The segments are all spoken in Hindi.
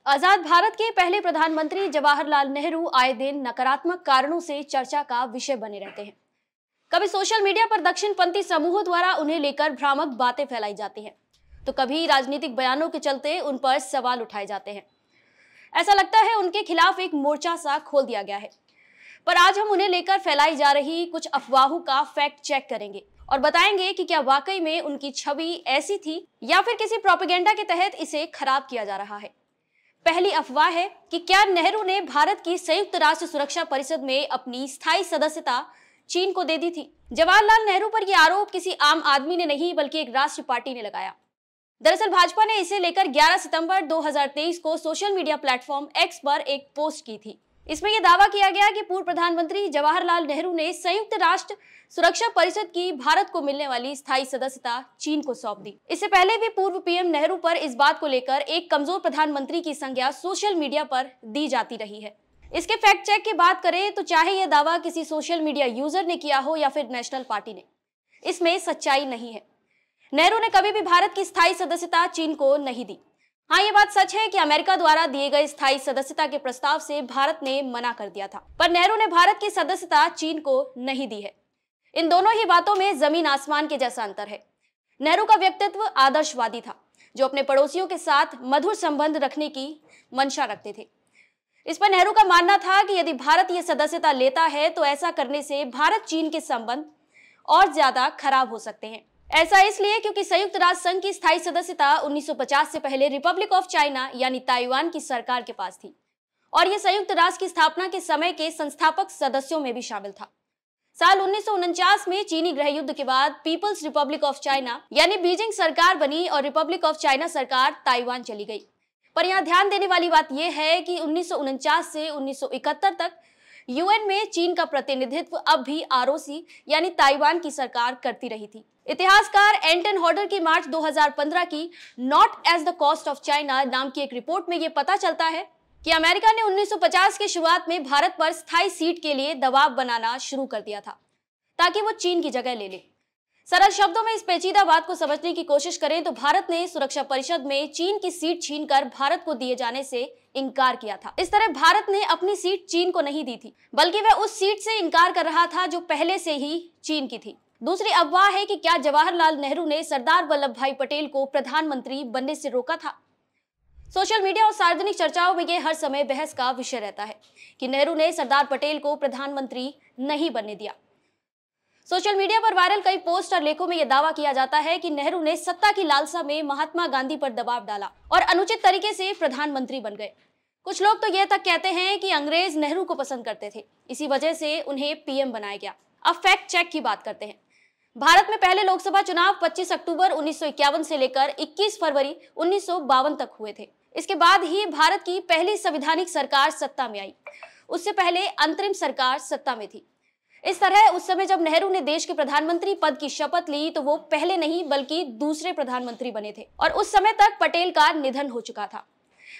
आजाद भारत के पहले प्रधानमंत्री जवाहरलाल नेहरू आए दिन नकारात्मक कारणों से चर्चा का विषय बने रहते हैं। कभी सोशल मीडिया पर दक्षिणपंथी समूहों द्वारा उन्हें लेकर भ्रामक बातें फैलाई जाती हैं, तो कभी राजनीतिक बयानों के चलते उन पर सवाल उठाए जाते हैं। ऐसा लगता है उनके खिलाफ एक मोर्चा सा खोल दिया गया है। पर आज हम उन्हें लेकर फैलाई जा रही कुछ अफवाहों का फैक्ट चेक करेंगे और बताएंगे कि क्या वाकई में उनकी छवि ऐसी थी या फिर किसी प्रोपेगेंडा के तहत इसे खराब किया जा रहा है। पहली अफवाह है कि क्या नेहरू ने भारत की संयुक्त राष्ट्र सुरक्षा परिषद में अपनी स्थायी सदस्यता चीन को दे दी थी। जवाहरलाल नेहरू पर यह आरोप किसी आम आदमी ने नहीं बल्कि एक राष्ट्रीय पार्टी ने लगाया। दरअसल भाजपा ने इसे लेकर 11 सितंबर 2023 को सोशल मीडिया प्लेटफॉर्म एक्स पर एक पोस्ट की थी। इसमें यह दावा किया गया कि पूर्व प्रधानमंत्री जवाहरलाल नेहरू ने संयुक्त राष्ट्र सुरक्षा परिषद की भारत को मिलने वाली स्थायी सदस्यता चीन को सौंप दी। इससे पहले भी पूर्व पीएम नेहरू पर इस बात को लेकर एक कमजोर प्रधानमंत्री की संज्ञा सोशल मीडिया पर दी जाती रही है। इसके फैक्ट चेक की बात करें तो चाहे यह दावा किसी सोशल मीडिया यूजर ने किया हो या फिर नेशनल पार्टी ने, इसमें सच्चाई नहीं है। नेहरू ने कभी भी भारत की स्थायी सदस्यता चीन को नहीं दी। हाँ, ये बात सच है कि अमेरिका द्वारा दिए गए स्थायी सदस्यता के प्रस्ताव से भारत ने मना कर दिया था, पर नेहरू ने भारत की सदस्यता चीन को नहीं दी है। इन दोनों ही बातों में जमीन आसमान के जैसा अंतर है। नेहरू का व्यक्तित्व आदर्शवादी था, जो अपने पड़ोसियों के साथ मधुर संबंध रखने की मंशा रखते थे। इस पर नेहरू का मानना था कि यदि भारत ये सदस्यता लेता है तो ऐसा करने से भारत चीन के संबंध और ज्यादा खराब हो सकते हैं। ऐसा इसलिए क्योंकि संयुक्त राष्ट्र संघ की स्थायी सदस्यता 1950 से पहले रिपब्लिक ऑफ चाइना यानी ताइवान की सरकार के पास थी और यह संयुक्त राष्ट्र की स्थापना के समय के संस्थापक सदस्यों में भी शामिल था। साल 1949 में चीनी गृह युद्ध के बाद पीपल्स रिपब्लिक ऑफ चाइना यानी बीजिंग सरकार बनी और रिपब्लिक ऑफ चाइना सरकार ताइवान चली गई। पर यहाँ ध्यान देने वाली बात यह है कि 1949 से 1971 तक यूएन में चीन का प्रतिनिधित्व अब भी आरओसी यानी ताइवान की सरकार करती रही थी। इतिहासकार एंटन हॉडर की मार्च 2015 की not as the cost of China नाम की एक रिपोर्ट में यह पता चलता है कि अमेरिका ने 1950 की शुरुआत में भारत पर स्थायी सीट के लिए दबाव बनाना शुरू कर दिया था ताकि वो चीन की जगह ले ले। सरल शब्दों में इस पेचीदा बात को समझने की कोशिश करें तो भारत ने सुरक्षा परिषद में चीन की सीट छीनकर भारत को दिए जाने से इनकार किया था। इस तरह भारत ने अपनी सीट चीन को नहीं दी थी, बल्कि वह उस सीट से इनकार कर रहा था जो पहले से ही चीन की थी। दूसरी अफवाह है कि क्या जवाहरलाल नेहरू ने सरदार वल्लभ भाई पटेल को प्रधानमंत्री बनने से रोका था। सोशल मीडिया और सार्वजनिक चर्चाओं में यह हर समय बहस का विषय रहता है कि नेहरू ने सरदार पटेल को प्रधानमंत्री नहीं बनने दिया। सोशल मीडिया पर वायरल कई पोस्ट और लेखों में यह दावा किया जाता है कि नेहरू ने सत्ता की लालसा में महात्मा गांधी पर दबाव डाला और अनुचित तरीके से प्रधानमंत्री बन गए। कुछ लोग तो यह तक कहते हैं कि अंग्रेज नेहरू को पसंद करते थे, इसी वजह से उन्हें पीएम बनाया गया। अब फैक्ट चेक की बात करते हैं। भारत में पहले लोकसभा चुनाव 25 अक्टूबर 1951 से लेकर 21 फरवरी 1952 तक हुए थे। इसके बाद ही भारत की पहली संवैधानिक सरकार सत्ता में आई। उससे पहले अंतरिम सरकार सत्ता में थी। इस तरह उस समय जब नेहरू ने देश के प्रधानमंत्री पद की शपथ ली तो वो पहले नहीं बल्कि दूसरे प्रधानमंत्री बने थे और उस समय तक पटेल का निधन हो चुका था।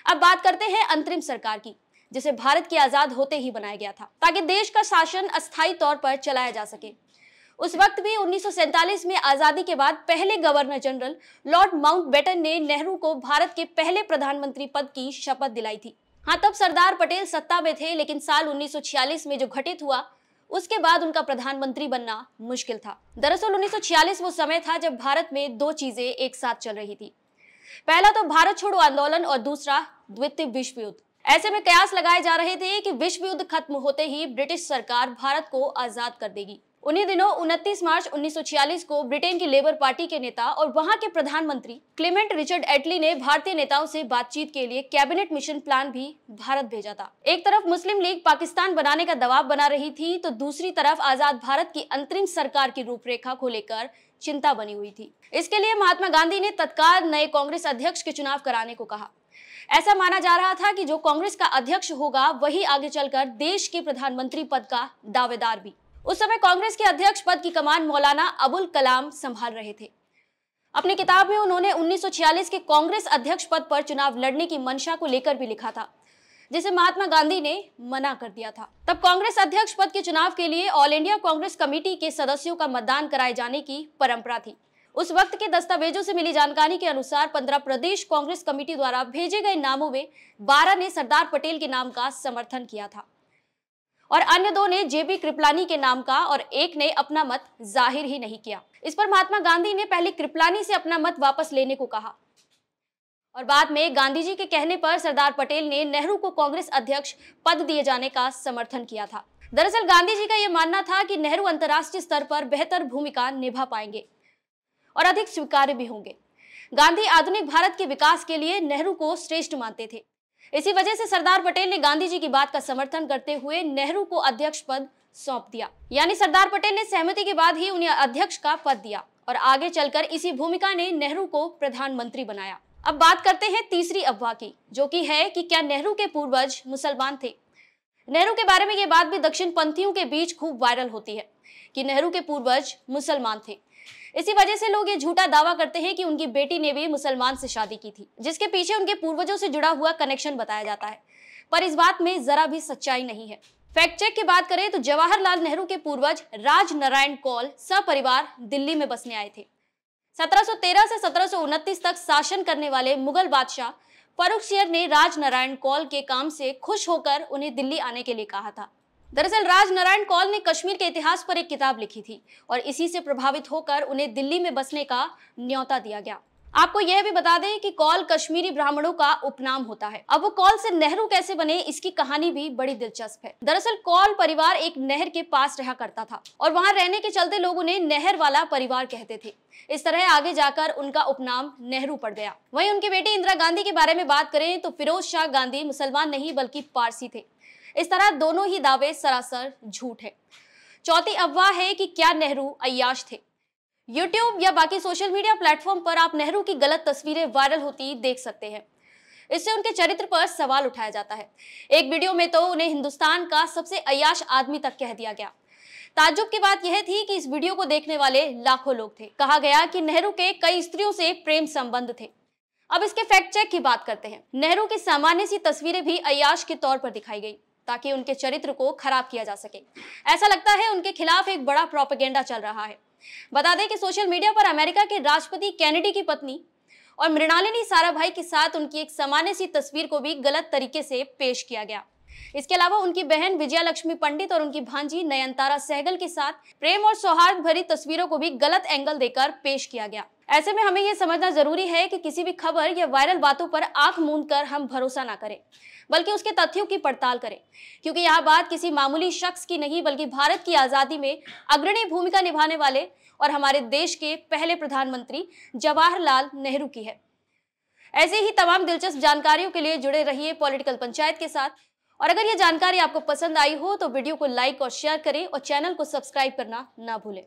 अब बात करते हैं अंतरिम सरकार की, जिसे भारत के आजाद होते ही बनाया गया था ताकि देश का शासन अस्थायी तौर पर चलाया जा सके। उस वक्त भी 1947 में आजादी के बाद पहले गवर्नर जनरल लॉर्ड माउंटबेटन ने नेहरू को भारत के पहले प्रधानमंत्री पद की शपथ दिलाई थी। हाँ, तब सरदार पटेल सत्ता में थे, लेकिन साल 1946 में जो घटित हुआ उसके बाद उनका प्रधानमंत्री बनना मुश्किल था। दरअसल 1946 वो समय था जब भारत में दो चीजें एक साथ चल रही थी। पहला तो भारत छोड़ो आंदोलन और दूसरा द्वितीय विश्व युद्ध। ऐसे में कयास लगाए जा रहे थे कि विश्व युद्ध खत्म होते ही ब्रिटिश सरकार भारत को आजाद कर देगी। उन्हीं दिनों 29 मार्च 1946 को ब्रिटेन की लेबर पार्टी के नेता और वहां के प्रधानमंत्री क्लेमेंट रिचर्ड एटली ने भारतीय नेताओं से बातचीत के लिए कैबिनेट मिशन प्लान भी भारत भेजा था। एक तरफ मुस्लिम लीग पाकिस्तान बनाने का दबाव बना रही थी तो दूसरी तरफ आजाद भारत की अंतरिम सरकार की रूपरेखा को लेकर चिंता बनी हुई थी। इसके लिए महात्मा गांधी ने तत्काल नए कांग्रेस अध्यक्ष के चुनाव कराने को कहा। ऐसा माना जा रहा था कि जो कांग्रेस का अध्यक्ष होगा वही आगे चलकर देश के प्रधानमंत्री पद का दावेदार भी। उस समय कांग्रेस के अध्यक्ष पद की कमान मौलाना अबुल कलाम संभाल रहे थे। अपनी किताब में उन्होंने 1946 के कांग्रेस अध्यक्ष पद पर चुनाव लड़ने की मंशा को लेकर भी लिखा था, जिसे महात्मा गांधी ने मना कर दिया था। तब कांग्रेस अध्यक्ष पद के चुनाव के लिए ऑल इंडिया कांग्रेस कमेटी के सदस्यों का मतदान कराए जाने की परंपरा थी। उस वक्त के दस्तावेजों से मिली जानकारी के अनुसार 15 प्रदेश कांग्रेस कमेटी द्वारा भेजे गए नामों में 12 ने सरदार पटेल के नाम का समर्थन किया था और अन्य 2 ने जेबी कृपलानी के नाम का और एक ने अपना मत जाहिर ही नहीं किया। इस पर महात्मा गांधी ने पहले कृपलानी से अपना मत वापस लेने को कहा और बाद में गांधी जी के कहने पर सरदार पटेल ने नेहरू को कांग्रेस अध्यक्ष पद दिए जाने का समर्थन किया था। दरअसल गांधी जी का यह मानना था कि नेहरू अंतर्राष्ट्रीय स्तर पर बेहतर भूमिका निभा पाएंगे और अधिक स्वीकार्य भी होंगे। गांधी आधुनिक भारत के विकास के लिए नेहरू को श्रेष्ठ मानते थे। इसी वजह से सरदार पटेल ने गांधी जी की बात का समर्थन करते हुए नेहरू को अध्यक्ष पद सौंप दिया। यानी सरदार पटेल ने सहमति के बाद ही उन्हें अध्यक्ष का पद दिया और आगे चलकर इसी भूमिका ने नेहरू को प्रधानमंत्री बनाया। अब बात करते हैं तीसरी अफवाह की, जो कि है कि क्या नेहरू के पूर्वज मुसलमान थे। नेहरू के बारे में यह बात भी दक्षिण पंथियों के बीच खूब वायरल होती है कि नेहरू के पूर्वज मुसलमान थे। इसी वजह से लोग ये झूठा दावा करते हैं कि उनकी बेटी ने भी मुसलमान से शादी की थी, जिसके पीछे उनके पूर्वजों से जुड़ा हुआ कनेक्शन बताया जाता है, पर इस बात में जरा भी सच्चाई नहीं है। फैक्ट चेक की बात करें तो जवाहरलाल नेहरू के पूर्वज राजनारायण कौल सपरिवार दिल्ली में बसने आए थे। 1713 से 1729 तक शासन करने वाले मुगल बादशाह फर्रुखसियर ने राजनारायण कौल के काम से खुश होकर उन्हें दिल्ली आने के लिए कहा था। दरअसल राजनारायण कौल ने कश्मीर के इतिहास पर एक किताब लिखी थी और इसी से प्रभावित होकर उन्हें दिल्ली में बसने का न्योता दिया गया। आपको यह भी बता दें कि कौल कश्मीरी ब्राह्मणों का उपनाम होता है। अब वो कौल से नेहरू कैसे बने, इसकी कहानी भी बड़ी दिलचस्प है। दरअसल कौल परिवार एक नहर के पास रहा करता था और वहां रहने के चलते लोग उन्हें नहर वाला परिवार कहते थे। इस तरह आगे जाकर उनका उपनाम नेहरू पड़ गया। वहीं उनकी बेटी इंदिरा गांधी के बारे में बात करें तो फिरोज शाह गांधी मुसलमान नहीं बल्कि पारसी थे। इस तरह दोनों ही दावे सरासर झूठ है। चौथी अफवाह है कि क्या नेहरू अय्याश थे। यूट्यूब या बाकी सोशल मीडिया प्लेटफॉर्म पर आप नेहरू की गलत तस्वीरें वायरल होती देख सकते हैं। इससे उनके चरित्र पर सवाल उठाया जाता है। एक वीडियो में तो उन्हें हिंदुस्तान का सबसे अय्याश आदमी तक कह दिया गया। ताज्जुब की बात यह थी कि इस वीडियो को देखने वाले लाखों लोग थे। कहा गया कि नेहरू के कई स्त्रियों से प्रेम संबंध थे। अब इसके फैक्ट चेक की बात करते हैं। नेहरू की सामान्य सी तस्वीरें भी अय्याश के तौर पर दिखाई गई ताकि उनके चरित्र को खराब किया जा सके। ऐसा लगता है उनके खिलाफ एक बड़ा प्रोपेगेंडा चल रहा है। बता दें कि सोशल मीडिया पर अमेरिका के राष्ट्रपति केनेडी की पत्नी और मृणालिनी साराभाई के साथ उनकी एक सामान्य सी तस्वीर को भी गलत तरीके से पेश किया गया। इसके अलावा उनकी बहन विजया लक्ष्मी पंडित और उनकी भांजी नयनतारा सहगल के साथ प्रेम और सौहार्द भरी तस्वीरों को भी गलत एंगल देकर पेश किया गया। ऐसे में हमें यह समझना जरूरी है कि किसी भी खबर या वायरल बातों पर आंख मूंदकर हम भरोसा ना करें, बल्कि उसके तथ्यों की पड़ताल करें, क्योंकि यह बात किसी मामूली शख्स की नहीं बल्कि भारत की आजादी में अग्रणी भूमिका निभाने वाले और हमारे देश के पहले प्रधानमंत्री जवाहरलाल नेहरू की है। ऐसे ही तमाम दिलचस्प जानकारियों के लिए जुड़े रहिए पॉलिटिकल पंचायत के साथ। और अगर यह जानकारी आपको पसंद आई हो तो वीडियो को लाइक और शेयर करें और चैनल को सब्सक्राइब करना ना भूलें।